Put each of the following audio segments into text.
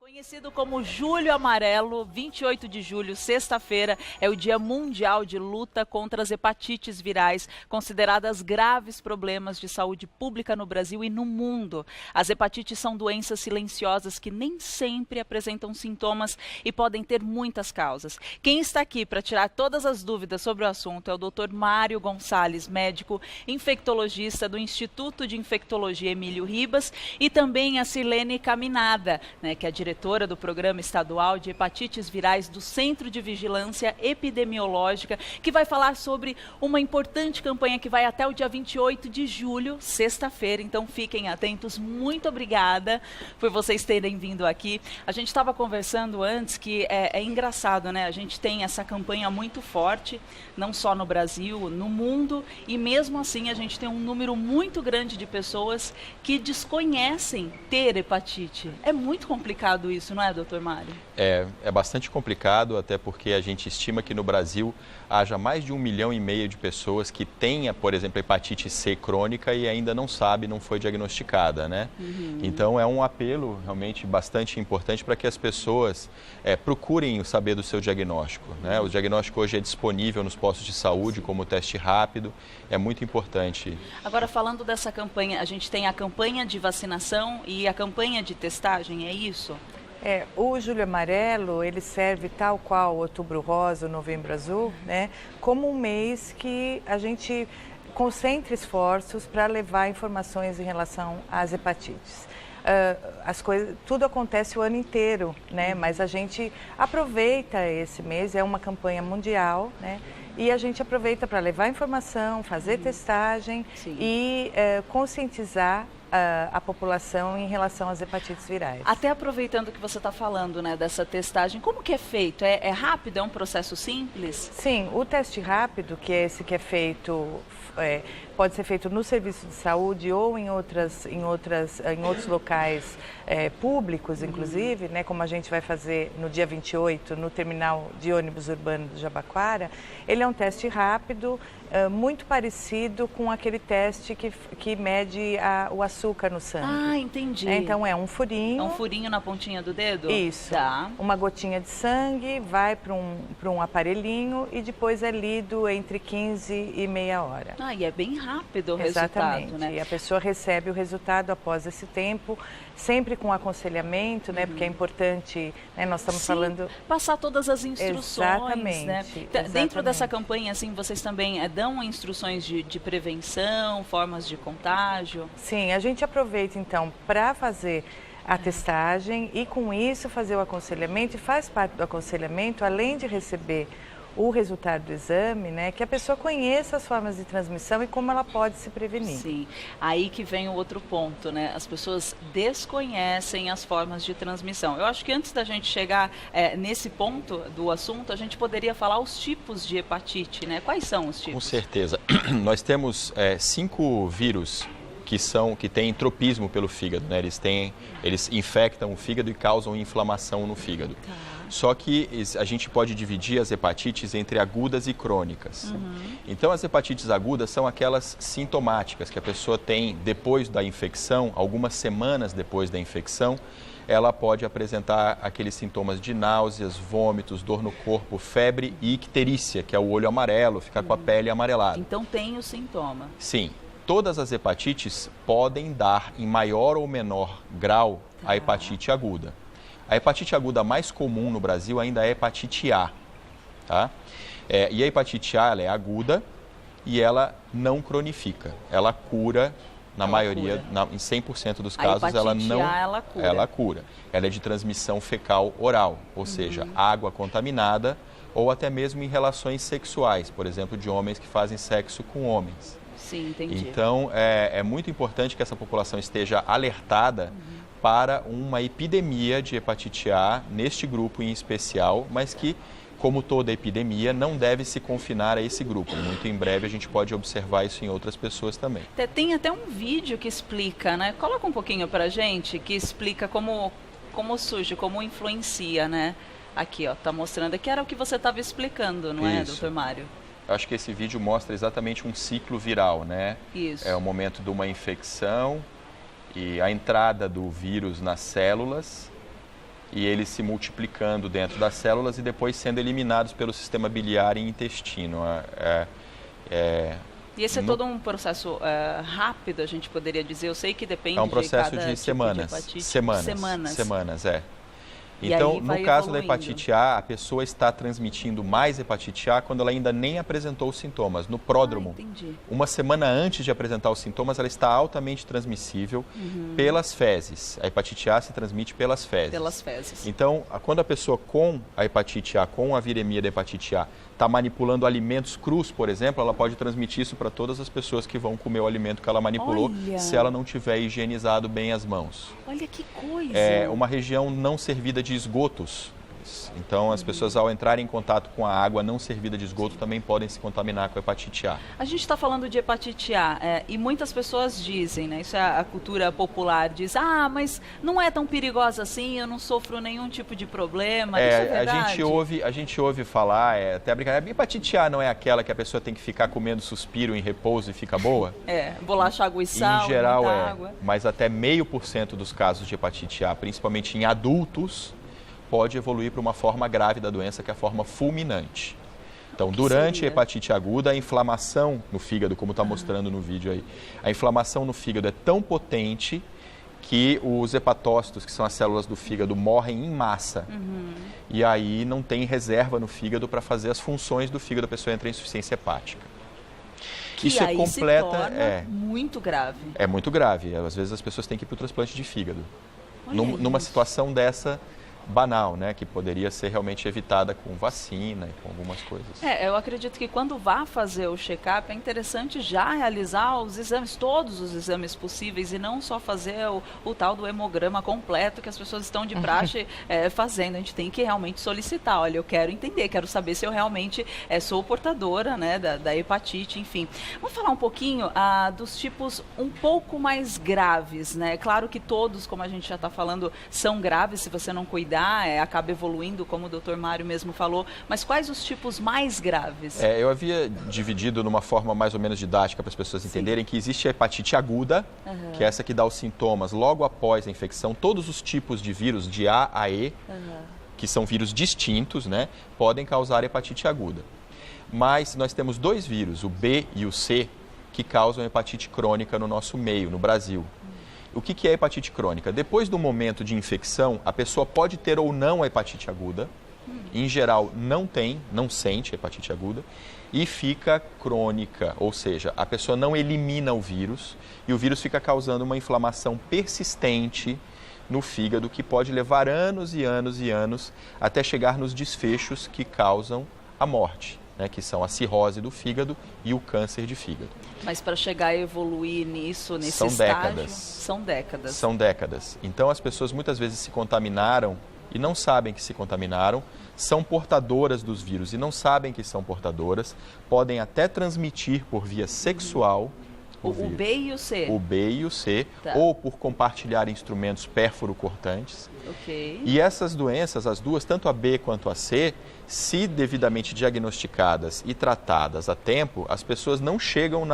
Conhecido como Julho Amarelo, 28 de julho, sexta-feira, é o Dia Mundial de Luta contra as hepatites virais, consideradas graves problemas de saúde pública no Brasil e no mundo. As hepatites são doenças silenciosas que nem sempre apresentam sintomas e podem ter muitas causas. Quem está aqui para tirar todas as dúvidas sobre o assunto é o Dr. Mário Gonçalves, médico infectologista do Instituto de Infectologia Emílio Ribas, e também a Silene Caminada, que é a diretora do Programa Estadual de Hepatites Virais do Centro de Vigilância Epidemiológica, que vai falar sobre uma importante campanha que vai até o dia 28 de julho, sexta-feira. Então fiquem atentos. Muito obrigada por vocês terem vindo aqui. A gente estava conversando antes que é engraçado, né? A gente tem essa campanha muito forte, não só no Brasil, no mundo, e mesmo assim a gente tem um número muito grande de pessoas que desconhecem ter hepatite. É muito complicado isso, não é, doutor Mário? É bastante complicado, até porque a gente estima que no Brasil haja mais de 1,5 milhão de pessoas que tenha, por exemplo, hepatite C crônica e ainda não sabe, não foi diagnosticada, né? Então é um apelo realmente bastante importante para que as pessoas procurem saber do seu diagnóstico, né? O diagnóstico hoje é disponível nos postos de saúde como teste rápido, é muito importante. Agora, falando dessa campanha, a gente tem a campanha de vacinação e a campanha de testagem, é isso? O Julho Amarelo, ele serve tal qual o Outubro Rosa, o Novembro Azul, né, como um mês que a gente concentra esforços para levar informações em relação às hepatites. Tudo acontece o ano inteiro, né, mas a gente aproveita esse mês, é uma campanha mundial, né, e a gente aproveita para levar informação, fazer testagem e conscientizar a população em relação às hepatites virais. Até aproveitando que você está falando, né, dessa testagem, como que é feito? É rápido? É um processo simples? Sim, o teste rápido, que é esse que é feito, pode ser feito no serviço de saúde ou em outros locais públicos, inclusive, né, como a gente vai fazer no dia 28 no terminal de ônibus urbano do Jabaquara. Ele é um teste rápido, muito parecido com aquele teste que mede o açúcar no sangue. Ah, entendi. Então é um furinho. É um furinho na pontinha do dedo? Isso. Tá. Uma gotinha de sangue, vai para um aparelhinho e depois é lido entre 15 e meia hora. Ah, e é bem rápido o Exatamente. resultado, né? E a pessoa recebe o resultado após esse tempo, sempre com aconselhamento, né? Porque é importante, né? Nós estamos falando... passar todas as instruções, exatamente, né? exatamente. Dentro dessa campanha, assim, vocês também dão instruções de prevenção, formas de contágio? Sim, a gente aproveita, então, para fazer a testagem e, com isso, fazer o aconselhamento. E faz parte do aconselhamento, além de receber o resultado do exame, né, que a pessoa conheça as formas de transmissão e como ela pode se prevenir. Sim, aí que vem o outro ponto, né? As pessoas desconhecem as formas de transmissão. Eu acho que antes da gente chegar nesse ponto do assunto, a gente poderia falar os tipos de hepatite, né? Quais são os tipos? Com certeza. Nós temos 5 vírus que têm tropismo pelo fígado, né? Eles infectam o fígado e causam inflamação no fígado. Tá. Só que a gente pode dividir as hepatites entre agudas e crônicas. Então, as hepatites agudas são aquelas sintomáticas que a pessoa tem depois da infecção, algumas semanas depois da infecção, ela pode apresentar aqueles sintomas de náuseas, vômitos, dor no corpo, febre e icterícia, que é o olho amarelo, ficar com a pele amarelada. Então tem o sintoma. Sim. Todas as hepatites podem dar, em maior ou menor grau, a hepatite aguda. A hepatite aguda mais comum no Brasil ainda é a hepatite A. Tá? E a hepatite A ela é aguda e ela não cronifica. Ela cura, em 100% dos casos, ela cura. Ela é de transmissão fecal oral, ou seja, água contaminada ou até mesmo em relações sexuais, por exemplo, de homens que fazem sexo com homens. Sim, entendi. Então, é muito importante que essa população esteja alertada para uma epidemia de hepatite A, neste grupo em especial, mas que, como toda epidemia, não deve se confinar a esse grupo. Muito em breve a gente pode observar isso em outras pessoas também. Tem até um vídeo que explica, né? Coloca um pouquinho pra gente, que explica como surge, como influencia, né? Aqui, ó, tá mostrando aqui, era o que você estava explicando, não é, doutor Mário? Eu acho que esse vídeo mostra exatamente um ciclo viral, né? Isso. É o momento de uma infecção e a entrada do vírus nas células e eles se multiplicando dentro das células e depois sendo eliminados pelo sistema biliar e intestino. E esse é todo um processo rápido, a gente poderia dizer. Eu sei que depende é um processo de cada de semanas, tipo de hepatite. Semanas. E então, aí vai no caso da evoluindo. hepatite A, a pessoa está transmitindo mais hepatite A quando ela ainda nem apresentou os sintomas. No pródromo, uma semana antes de apresentar os sintomas, ela está altamente transmissível pelas fezes. A hepatite A se transmite pelas fezes. Pelas fezes. Então, quando a pessoa com a hepatite A, com a viremia da hepatite A, está manipulando alimentos crus, por exemplo, ela pode transmitir isso para todas as pessoas que vão comer o alimento que ela manipulou, se ela não tiver higienizado bem as mãos. Olha que coisa! É uma região não servida de esgotos. Então, as pessoas, ao entrarem em contato com a água não servida de esgoto, também podem se contaminar com a hepatite A. A gente está falando de hepatite A e muitas pessoas dizem, né? Isso é a cultura popular, diz, mas não é tão perigosa assim, eu não sofro nenhum tipo de problema. Isso é verdade? A gente ouve falar, até brincar, a hepatite A não é aquela que a pessoa tem que ficar comendo suspiro em repouso e fica boa? Bolacha, água e sal, em geral muita água. Mas até 0,5% dos casos de hepatite A, principalmente em adultos, pode evoluir para uma forma grave da doença, que é a forma fulminante. Então, durante a hepatite aguda, a inflamação no fígado, como está mostrando no vídeo aí, a inflamação no fígado é tão potente que os hepatócitos, que são as células do fígado, morrem em massa. E aí não tem reserva no fígado para fazer as funções do fígado, a pessoa entra em insuficiência hepática. Isso aí completa, se torna muito grave. É muito grave. Às vezes as pessoas têm que ir para o transplante de fígado. Olha Numa isso. situação dessa banal, né, que poderia ser realmente evitada com vacina e com algumas coisas. Eu acredito que quando vá fazer o check-up é interessante já realizar os exames, todos os exames possíveis e não só fazer o tal do hemograma completo que as pessoas estão de praxe fazendo. A gente tem que realmente solicitar, olha, eu quero entender, quero saber se eu realmente sou portadora, né, da hepatite, enfim. Vamos falar um pouquinho dos tipos um pouco mais graves, né? Claro que todos, como a gente já está falando, são graves se você não cuidar, acaba evoluindo, como o Dr. Mário mesmo falou, mas quais os tipos mais graves? Eu havia dividido numa forma mais ou menos didática para as pessoas entenderem que existe a hepatite aguda, que é essa que dá os sintomas logo após a infecção. Todos os tipos de vírus, de A a E, que são vírus distintos, né, podem causar hepatite aguda. Mas nós temos dois vírus, o B e o C, que causam hepatite crônica no nosso meio, no Brasil. O que é hepatite crônica? Depois do momento de infecção, a pessoa pode ter ou não a hepatite aguda. Em geral, não sente hepatite aguda e fica crônica, ou seja, a pessoa não elimina o vírus e o vírus fica causando uma inflamação persistente no fígado que pode levar anos e anos e anos até chegar nos desfechos que causam a morte, né, que são a cirrose do fígado e o câncer de fígado. Mas para chegar a evoluir nisso, nesse São estágio, décadas. São décadas. Então as pessoas muitas vezes se contaminaram e não sabem que se contaminaram, são portadoras dos vírus e não sabem que são portadoras, podem até transmitir por via sexual O B e o C. O B e o C, ou por compartilhar instrumentos pérfuro-cortantes. Ok. E essas doenças, as duas, tanto a B quanto a C, se devidamente diagnosticadas e tratadas a tempo, as pessoas não chegam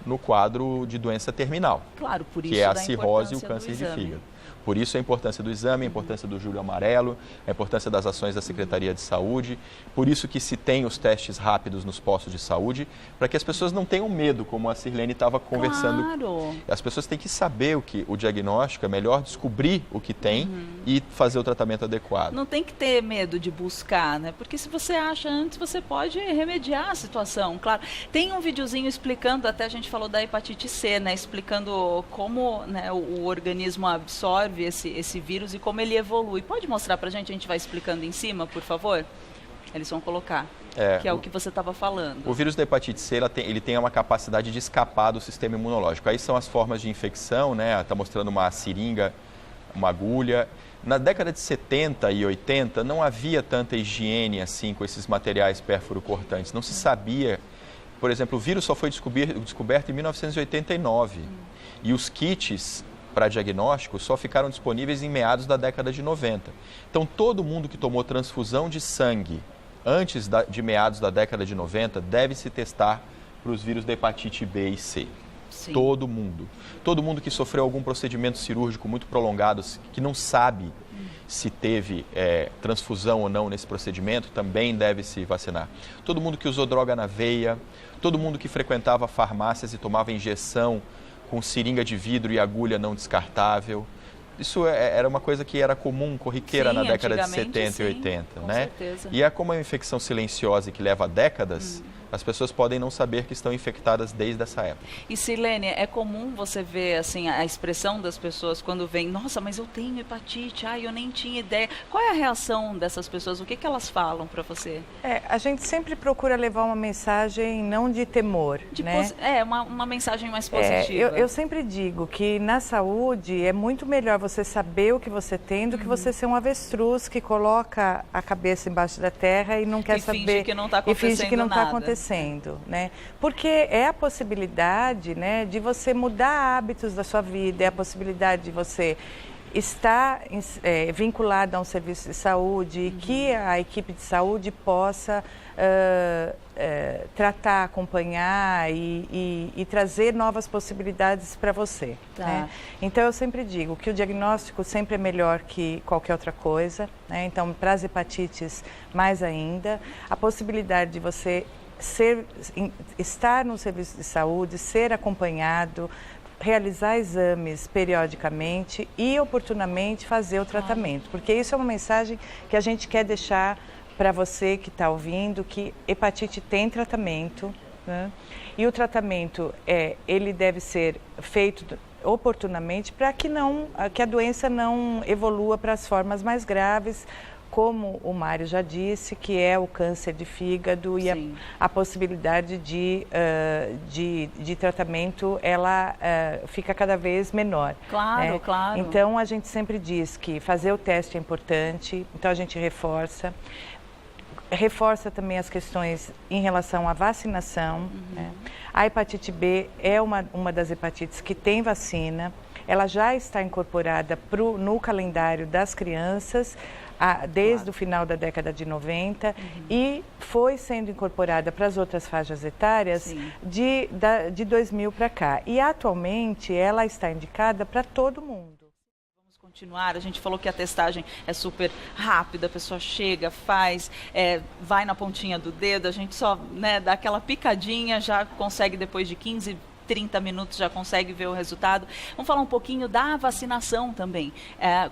no quadro de doença terminal. Claro, por isso que é a da cirrose e o importância câncer do de exame. fígado. Por isso a importância do exame, a importância do Júlio Amarelo, a importância das ações da Secretaria de Saúde. Por isso que se tem os testes rápidos nos postos de saúde, para que as pessoas não tenham medo, como a Sirlene estava conversando. Claro. As pessoas têm que saber o diagnóstico, é melhor descobrir o que tem e fazer o tratamento adequado. Não tem que ter medo de buscar, né? Porque se você acha antes, você pode remediar a situação, claro. Tem um videozinho explicando, até a gente falou da hepatite C, né? Explicando como, né, o organismo absorve esse vírus e como ele evolui. Pode mostrar pra gente? A gente vai explicando em cima, por favor? Eles vão colocar, que é o que você estava falando. O vírus da hepatite C, ele tem uma capacidade de escapar do sistema imunológico. Aí são as formas de infecção, né? Está mostrando uma seringa, uma agulha. Na década de 70 e 80, não havia tanta higiene assim com esses materiais pérfuro-cortantes. Não se sabia. Por exemplo, o vírus só foi descoberto em 1989. E os kits para diagnóstico só ficaram disponíveis em meados da década de 90. Então, todo mundo que tomou transfusão de sangue antes de meados da década de 90 deve se testar para os vírus da hepatite B e C. Sim. Todo mundo. Todo mundo que sofreu algum procedimento cirúrgico muito prolongado, que não sabe se teve transfusão ou não nesse procedimento, também deve se vacinar. Todo mundo que usou droga na veia, todo mundo que frequentava farmácias e tomava injeção com seringa de vidro e agulha não descartável. Isso era uma coisa que era comum, corriqueira na década de 70 e 80, com né? certeza. E como é uma infecção silenciosa e que leva décadas, as pessoas podem não saber que estão infectadas desde essa época. E Silene, é comum você ver assim a expressão das pessoas quando vem, nossa, mas eu tenho hepatite, eu nem tinha ideia. Qual é a reação dessas pessoas? O que elas falam para você? A gente sempre procura levar uma mensagem não de temor, né? Uma mensagem mais positiva. Eu sempre digo que na saúde é muito melhor você saber o que você tem do que você ser um avestruz que coloca a cabeça embaixo da terra e não quer saber. Finge que não está acontecendo e finge que não está nada. acontecendo, né? Porque é a possibilidade, né, de você mudar hábitos da sua vida, é a possibilidade de você estar vinculado a um serviço de saúde e que a equipe de saúde possa tratar, acompanhar e trazer novas possibilidades para você. Tá. Né? Então, eu sempre digo que o diagnóstico sempre é melhor que qualquer outra coisa, né? Então, para as hepatites, mais ainda, a possibilidade de você estar no serviço de saúde, ser acompanhado, realizar exames periodicamente e oportunamente fazer o tratamento, porque isso é uma mensagem que a gente quer deixar para você que está ouvindo, que hepatite tem tratamento, né? E o tratamento ele deve ser feito oportunamente para que a doença não evolua para as formas mais graves, como o Mário já disse, que é o câncer de fígado e a possibilidade de tratamento, ela fica cada vez menor. Claro, né? claro. Então, a gente sempre diz que fazer o teste é importante, então a gente reforça também as questões em relação à vacinação. Né? A hepatite B é uma das hepatites que tem vacina, ela já está incorporada no calendário das crianças, desde o final da década de 90 e foi sendo incorporada para as outras faixas etárias de 2000 para cá. E atualmente ela está indicada para todo mundo. Vamos continuar, a gente falou que a testagem é super rápida, a pessoa chega, faz, vai na pontinha do dedo, a gente só dá aquela picadinha, já consegue depois de 15, 30 minutos já consegue ver o resultado. Vamos falar um pouquinho da vacinação também.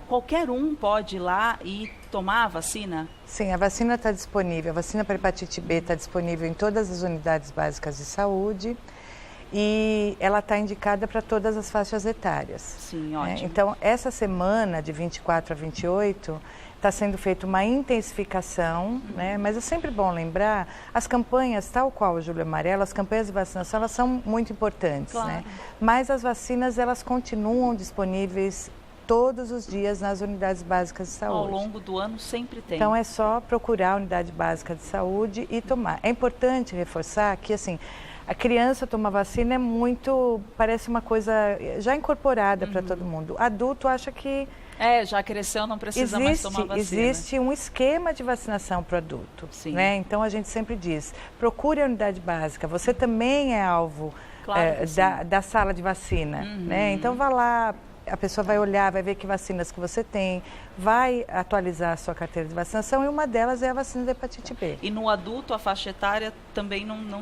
Qualquer um pode ir lá e tomar a vacina? Sim, a vacina está disponível. A vacina para hepatite B está disponível em todas as unidades básicas de saúde e ela está indicada para todas as faixas etárias. Sim, ótimo. Então, essa semana, de 24 a 28, está sendo feita uma intensificação, né? Mas é sempre bom lembrar, as campanhas, tal qual o Julho Amarelo, as campanhas de vacinação, elas são muito importantes, claro. né? Mas as vacinas, elas continuam disponíveis todos os dias nas unidades básicas de saúde. Ao longo do ano sempre tem. Então, é só procurar a unidade básica de saúde e tomar. É importante reforçar que, assim, a criança tomar vacina parece uma coisa já incorporada para todo mundo. Adulto acha que já cresceu, não precisa mais tomar vacina. Existe um esquema de vacinação para o adulto. Sim. Né? Então, a gente sempre diz, procure a unidade básica. Você também é alvo da sala de vacina. Né? Então, vá lá, a pessoa vai olhar, vai ver que vacinas que você tem, vai atualizar a sua carteira de vacinação e uma delas é a vacina da hepatite B. E no adulto, a faixa etária também não tem?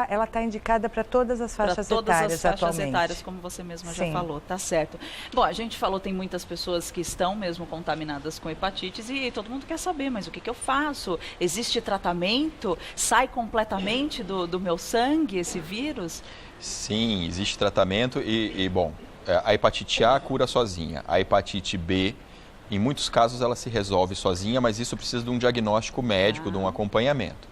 Ela tá indicada para todas as faixas etárias atualmente. Todas as faixas etárias, como você mesma já falou, tá certo. Bom, a gente falou, tem muitas pessoas que estão mesmo contaminadas com hepatites e todo mundo quer saber, mas o que eu faço? Existe tratamento? Sai completamente do meu sangue esse vírus? Sim, existe tratamento bom, a hepatite A cura sozinha, a hepatite B, em muitos casos ela se resolve sozinha, mas isso precisa de um diagnóstico médico, de um acompanhamento.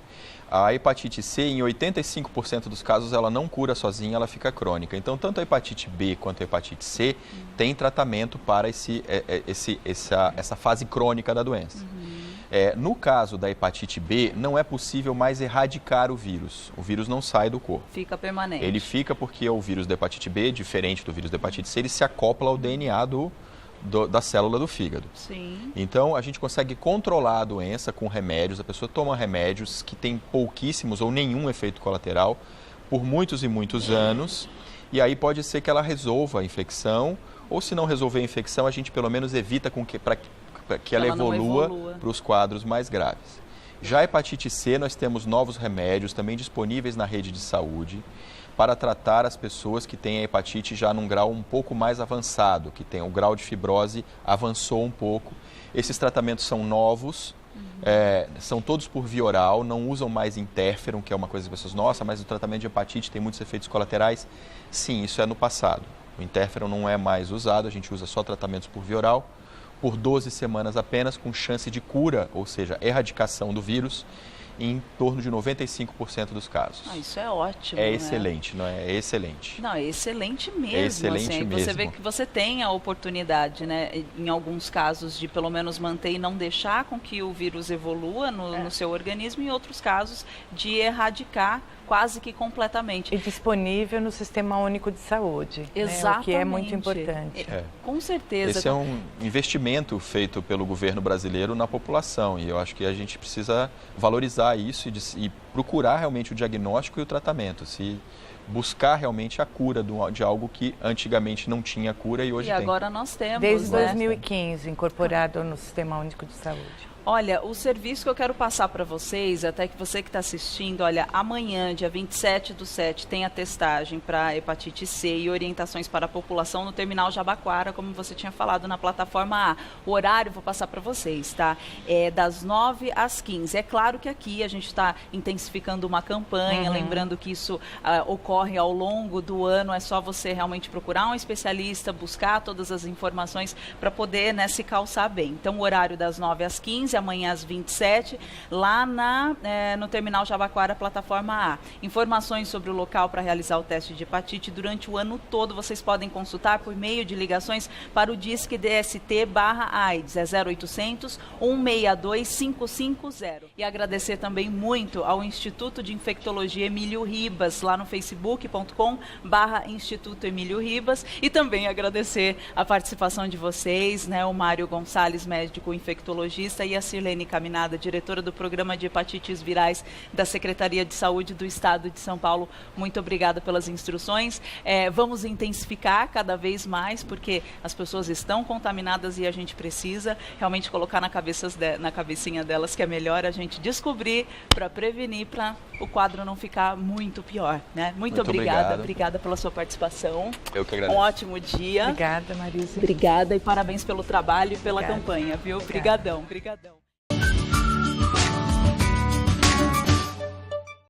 A hepatite C, em 85% dos casos, ela não cura sozinha, ela fica crônica. Então, tanto a hepatite B quanto a hepatite C tem tratamento para essa fase crônica da doença. No caso da hepatite B, não é possível mais erradicar o vírus. O vírus não sai do corpo. Fica permanente. Ele fica porque o vírus da hepatite B, diferente do vírus da hepatite C, ele se acopla ao DNA da célula do fígado. Sim. Então, a gente consegue controlar a doença com remédios. A pessoa toma remédios que têm pouquíssimos ou nenhum efeito colateral por muitos e muitos anos. e aí pode ser que ela resolva a infecção, ou se não resolver a infecção, a gente pelo menos evita que ela evolua para os quadros mais graves. Já a hepatite C, nós temos novos remédios também disponíveis na rede de saúde para tratar as pessoas que têm a hepatite já num grau um pouco mais avançado, que tem o grau de fibrose avançou um pouco. Esses tratamentos são novos, são todos por via oral, não usam mais interferon, que é uma coisa que as pessoas, nossa, mas o tratamento de hepatite tem muitos efeitos colaterais. Sim, isso é no passado. O interferon não é mais usado, a gente usa só tratamentos por via oral, por 12 semanas apenas, com chance de cura, ou seja, erradicação do vírus, em torno de 95% dos casos. Isso é ótimo. É excelente, não é? É excelente. Não, é excelente mesmo. É excelente assim, mesmo. Você vê que você tem a oportunidade, né, em alguns casos, de pelo menos manter e não deixar com que o vírus evolua no seu organismo, e em outros casos, de erradicar quase que completamente. E disponível no Sistema Único de Saúde. Exatamente. Né? O que é muito importante. Com certeza. Esse é um investimento feito pelo governo brasileiro na população, e eu acho que a gente precisa valorizar isso e procurar realmente o diagnóstico e o tratamento, se buscar realmente a cura de algo que antigamente não tinha cura e hoje tem. E agora nós temos, desde 2015, incorporado no Sistema Único de Saúde. Olha, o serviço que eu quero passar para vocês, até que você que está assistindo, olha, amanhã, dia 27/7, tem a testagem para hepatite C e orientações para a população no Terminal Jabaquara, como você tinha falado, na plataforma A. O horário vou passar para vocês, tá? É das 9 às 15. É claro que aqui a gente está intensificando uma campanha, lembrando que isso ocorre ao longo do ano, é só você realmente procurar um especialista, buscar todas as informações para poder, né, se calçar bem. Então, o horário das 9 às 15, amanhã às 27, lá no Terminal Jabaquara, plataforma A. Informações sobre o local para realizar o teste de hepatite durante o ano todo vocês podem consultar por meio de ligações para o Disque DST/AIDS, é 0800 162 550. E agradecer também muito ao Instituto de Infectologia Emílio Ribas, lá no facebook.com/Instituto Emílio Ribas, e também agradecer a participação de vocês, né, o Mário Gonçalves, médico infectologista, e a Sirlene Caminada, diretora do Programa de Hepatites Virais da Secretaria de Saúde do Estado de São Paulo. Muito obrigada pelas instruções. Vamos intensificar cada vez mais, porque as pessoas estão contaminadas e a gente precisa realmente colocar na cabecinha delas que é melhor a gente descobrir para prevenir, para o quadro não ficar muito pior, né? Muito obrigada. Obrigada pela sua participação. Eu que agradeço. Um ótimo dia. Obrigada, Marisa. Obrigada e parabéns pelo trabalho e pela Obrigada. campanha, viu? Obrigada. Obrigadão.